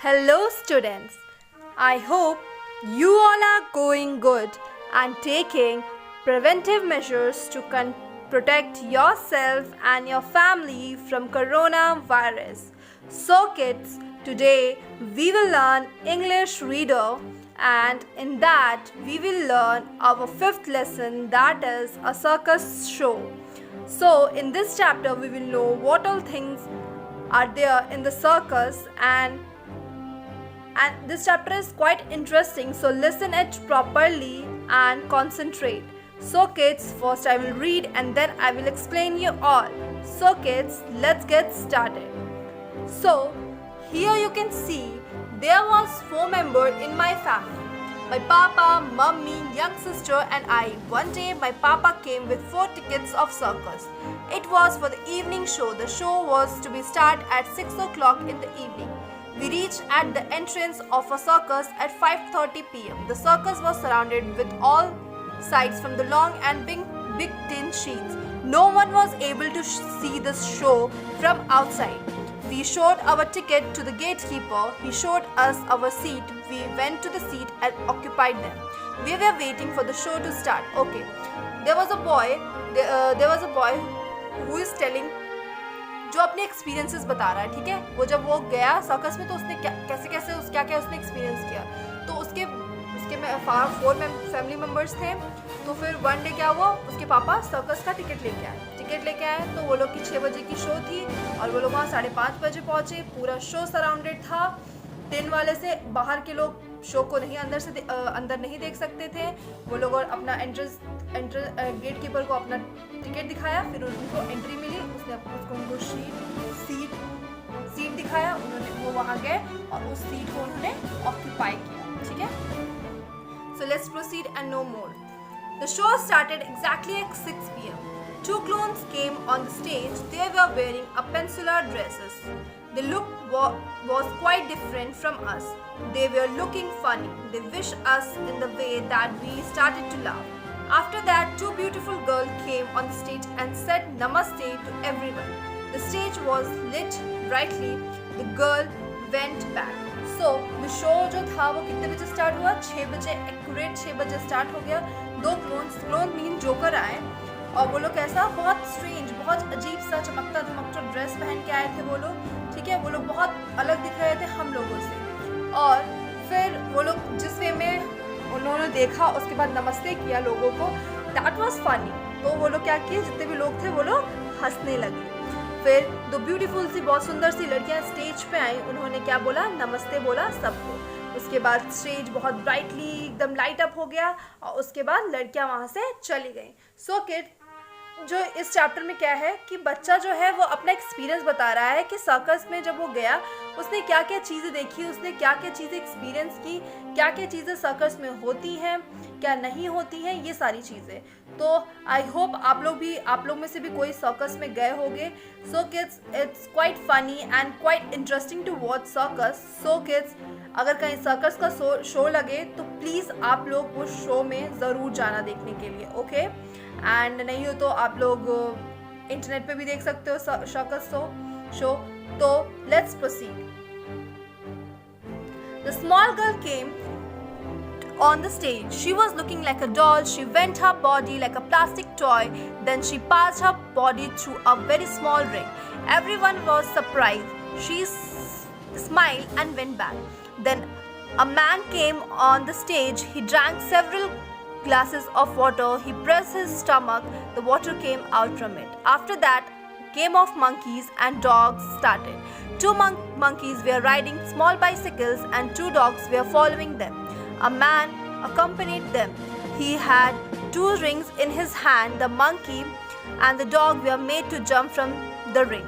Hello, students. I hope you all are going good and taking preventive measures to protect yourself and your family from coronavirus. So, kids, today we will learn English Reader, and in that we will learn our fifth lesson, that is a circus show. So, in this chapter, we will know what all things are there in the circus, and this chapter is quite interesting, so listen it properly and concentrate. So kids, first I will read and then I will explain you all. So kids, let's get started. So here you can see there was 4 members in my family. My papa, mummy, young sister and I. One day my papa came with 4 tickets of circus. It was for the evening show. The show was to be start at 6 o'clock in the evening. We reached at the entrance of a circus at 5:30 p.m. The circus was surrounded with all sides from the long and big tin sheets. No one was able to see the show from outside. We showed our ticket to the gatekeeper. He showed us our seat. We went to the seat and occupied them. We were waiting for the show to start. Okay, there was a boy who is telling, जो अपने experiences बता रहा है, ठीक है। वो जब वो गया सर्कस में तो उसने कैसे उसने एक्सपीरियंस किया। तो उसके 4 फैमिली मेम्बर्स थे। तो फिर वन डे क्या हुआ, उसके पापा सर्कस का टिकट लेके आए। तो वो लोग की 6 बजे की शो थी और वो लोग वहाँ 5:30 बजे पहुँचे। पूरा शो सराउंडेड था टिन वाले से। बाहर के लोग शो को अंदर नहीं देख सकते थे। वो लोग और अपना गेट कीपर को अपना टिकट दिखाया, फिर उनको एंट्री मिली। उसने उनको सीट दिखाया। वो वहाँ गए और उस सीट को उन्होंने ऑक्यूपाई किया, ठीक है। So let's proceed and know more. The show started exactly at 6 p.m. 2 clowns came on the stage. They were wearing a peninsular dresses. The look was quite different from us. They were looking funny. They wished us in the way that we started to laugh. After that, 2 beautiful girls came on the stage and said namaste to everyone. The stage was lit brightly. The girl went back. So, the show जो था वो कितने बजे start हुआ? 6 बजे, accurate 6 बजे start हो गया। 2 क्लोन मीन जोकर आए और वो लोग कैसा, बहुत स्ट्रेंज, बहुत अजीब सा चमकता धमकता ड्रेस पहन के आए थे वो लोग, ठीक है। वो लोग बहुत अलग दिख रहे थे हम लोगों से। और फिर वो लोग जिस वे में उन्होंने देखा, उसके बाद नमस्ते किया लोगों को। That was funny. तो वो लोग क्या किए, जितने भी लोग थे वो लोग हंसने लगे। फिर 2 ब्यूटीफुल सी, बहुत सुंदर सी लड़कियां स्टेज पे आई। उन्होंने क्या बोला, नमस्ते बोला सबको। उसके बाद स्टेज बहुत ब्राइटली एकदम लाइट अप हो गया और उसके बाद लड़कियां वहाँ से चली गई। सो किड, जो इस चैप्टर में क्या है कि बच्चा जो है वो अपना एक्सपीरियंस बता रहा है कि सर्कस में जब वो गया उसने क्या क्या चीज़ें देखी, उसने क्या क्या चीज़ें एक्सपीरियंस की, क्या क्या चीज़ें सर्कस में होती हैं, क्या नहीं होती हैं, ये सारी चीज़ें। तो आई होप आप लोग में से भी कोई सर्कस में गए होंगे। So kids, it's quite funny and quite interesting to watch circus. So kids, अगर कहीं सर्कस का शो लगे तो प्लीज़ आप लोग उस शो में ज़रूर जाना देखने के लिए, ओके। एंड नहीं हो तो आप लोग इंटरनेट पे भी देख सकते हो सर्कस शो। तो let's proceed. The small girl came on the stage. She was looking like a doll. She bent her body like a plastic toy. Then she passed her body through a very small ring. Everyone was surprised. She smiled and went back. Then a man came on the stage. He drank several glasses of water. He pressed his stomach. The water came out from it. After that, game of monkeys and dogs started. 2 monkeys were riding small bicycles and 2 dogs were following them. A man accompanied them. He had 2 rings in his hand. The monkey and the dog were made to jump from the ring.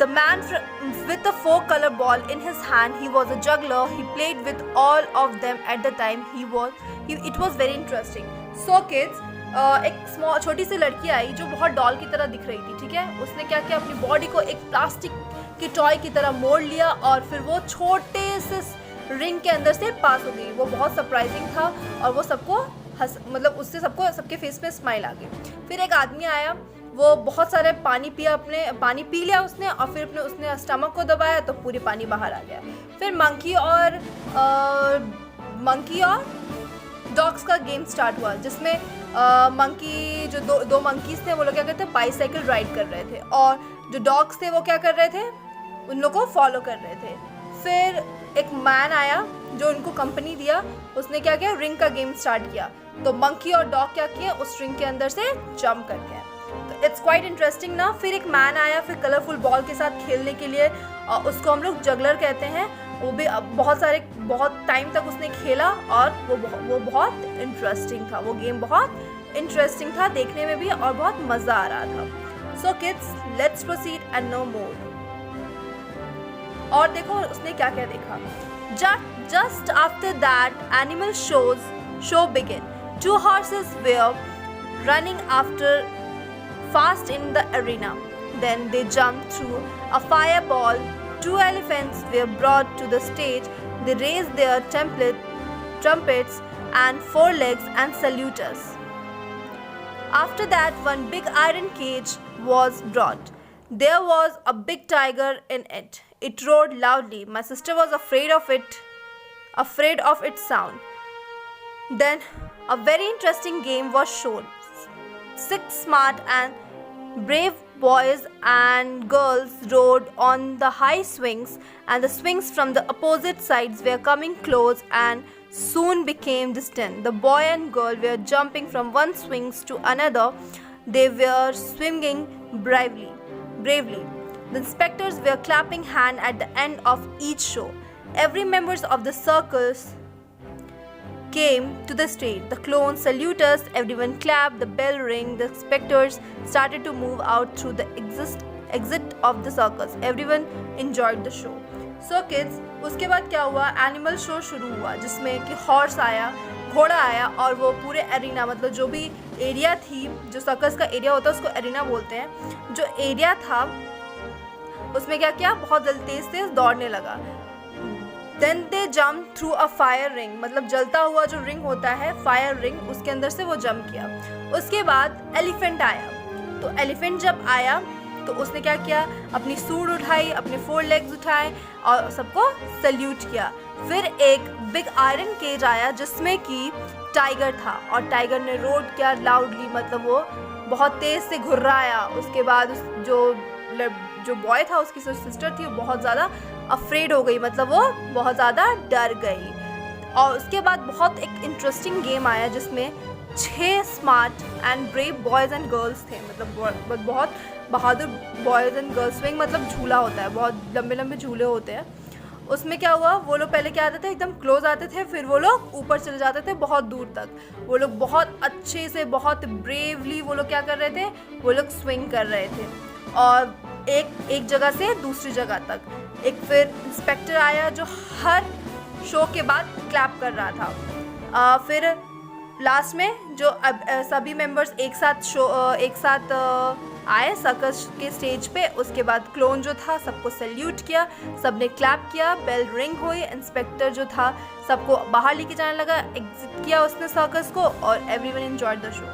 The man with the 4-color ball in his hand, he was a juggler. He played with all of them at the time. It was very interesting. So kids, एक छोटी सी लड़की आई जो बहुत doll की तरह दिख रही थी, ठीक है। उसने क्या किया, अपनी बॉडी को एक प्लास्टिक के टॉय की तरह मोड़ लिया और फिर वो छोटे से रिंग के अंदर से पास हो गई। वो बहुत सरप्राइजिंग था और वो सबको उससे सबके फेस पे स्माइल आ गई। फिर एक आदमी आया, वो बहुत सारे पानी पी लिया उसने, और फिर उसने स्टमक को दबाया तो पूरी पानी बाहर आ गया। फिर मंकी और डॉग्स का गेम स्टार्ट हुआ, जिसमें मंकी जो दो मंकीज थे वो लोग क्या करते थे, बाईसाइकिल राइड कर रहे थे, और जो डॉग्स थे वो क्या कर रहे थे, उन लोग को फॉलो कर रहे थे। फिर एक मैन आया जो उनको कंपनी दिया, उसने क्या किया, रिंग का गेम स्टार्ट किया। तो मंकी और डॉग क्या किए, उस रिंग के अंदर से जंप कर गए। तो इट्स क्वाइट इंटरेस्टिंग ना। फिर एक मैन आया फिर कलरफुल बॉल के साथ खेलने के लिए, उसको हम लोग जगलर कहते हैं। वो भी बहुत टाइम तक उसने खेला, और वो बहुत इंटरेस्टिंग था, वो गेम बहुत इंटरेस्टिंग था देखने में भी, और बहुत मज़ा आ रहा था। So kids, let's proceed and no more. और देखो उसने क्या क्या देखा। Just after that, animal show began. 2 horses were running after fast in the arena. Then they jumped through a fireball. 2 elephants were brought to the stage. They raised their trumpets and forelegs and salute us. After that, one big iron cage was brought. There was a big tiger in it. It roared loudly. My sister was afraid of its sound. Then a very interesting game was shown. 6 smart and brave boys and girls rode on the high swings, and the swings from the opposite sides were coming close and soon became distant. The boy and girl were jumping from one swings to another. They were swinging bravely. The inspectors were clapping hands at the end of each show. Every member of the circus came to the stage. The clowns saluted us. Everyone clapped. The bell rang. The inspectors started to move out through the exit of the circus. Everyone enjoyed the show. So kids, उसके बाद क्या हुआ, animal show शुरू हुआ, जिसमें कि horse आया, घोड़ा आया, और वो पूरे एरिना, मतलब जो भी एरिया थी, जो सर्कस का एरिया होता है उसको एरिना बोलते हैं, जो एरिया था उसमें क्या किया, बहुत तेज दौड़ने लगा। Then they jumped through a fire ring, मतलब जलता हुआ जो रिंग होता है, फायर रिंग, उसके अंदर से वो जंप किया। उसके बाद एलिफेंट आया। तो एलिफेंट जब आया तो उसने क्या किया, अपनी सूंड उठाई, अपने 4 लेग्स उठाए और सबको सल्यूट किया। फिर एक बिग आयरन केज आया जिसमें कि टाइगर था, और टाइगर ने रोड किया लाउडली, मतलब वो बहुत तेज़ से घुर्राया। उसके बाद जो बॉय था, उसकी सिस्टर थी, वो बहुत ज़्यादा अफ्रेड हो गई, मतलब वो बहुत ज़्यादा डर गई। और उसके बाद बहुत एक इंटरेस्टिंग गेम आया जिसमें 6 smart and brave boys and girls थे, मतलब बहुत बहादुर बॉयज़ एंड गर्ल्स। स्विंग मतलब झूला होता है, बहुत लंबे लंबे झूले होते हैं। उसमें क्या हुआ, वो लोग पहले क्या आते थे, एकदम क्लोज आते थे, फिर वो लोग ऊपर चले जाते थे बहुत दूर तक। वो लोग बहुत अच्छे से, बहुत ब्रेवली वो लोग क्या कर रहे थे, वो लोग स्विंग कर रहे थे, और एक जगह से दूसरी जगह तक। एक फिर इंस्पेक्टर आया जो हर शो के बाद क्लैप कर रहा था। फिर लास्ट में जो सभी मेंबर्स एक साथ आए सर्कस के स्टेज पे। उसके बाद क्लोन जो था सबको सैल्यूट किया, सबने क्लैप किया, बेल रिंग हुई, इंस्पेक्टर जो था सबको बाहर लेके जाने लगा, एग्जिट किया उसने सर्कस को, और एवरीवन एंजॉयड द शो,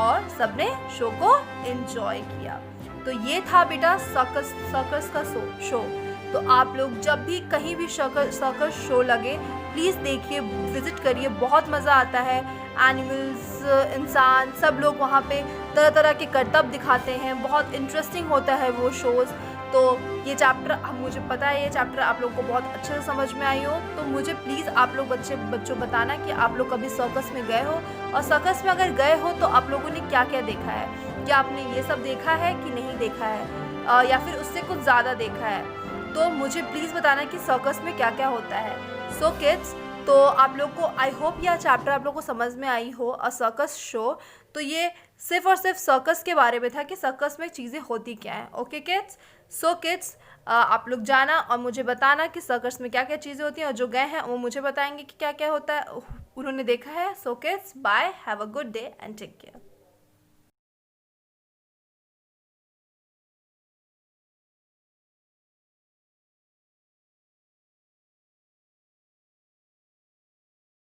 और सबने शो को एंजॉय किया। तो ये था बेटा सर्कस का शो। तो आप लोग जब भी कहीं भी सर्कस शो लगे, प्लीज़ देखिए, विज़िट करिए, बहुत मज़ा आता है। एनिमल्स, इंसान, सब लोग वहाँ पे तरह तरह के करतब दिखाते हैं, बहुत इंटरेस्टिंग होता है वो शोज़। तो ये चैप्टर, मुझे पता है ये चैप्टर आप लोग को बहुत अच्छे से समझ में आई हो। तो मुझे प्लीज़ आप लोग बच्चों बताना कि आप लोग कभी सर्कस में गए हो, और सर्कस में अगर गए हो तो आप लोगों ने क्या क्या देखा है, क्या आपने ये सब देखा है कि नहीं देखा है, या फिर उससे कुछ ज़्यादा देखा है। तो मुझे प्लीज़ बताना कि सर्कस में क्या क्या होता है। सो किड्स, तो आप लोग को आई होप यह चैप्टर आप लोग को समझ में आई हो, अ सर्कस शो। तो ये सिर्फ और सिर्फ सर्कस के बारे में था कि सर्कस में चीज़ें होती क्या हैं। ओके किड्स, सो किड्स, आप लोग जाना और मुझे बताना कि सर्कस में क्या क्या चीज़ें होती हैं, और जो गए हैं वो मुझे बताएंगे कि क्या क्या होता है, उन्होंने देखा है। So kids, bye, have a good day and take care.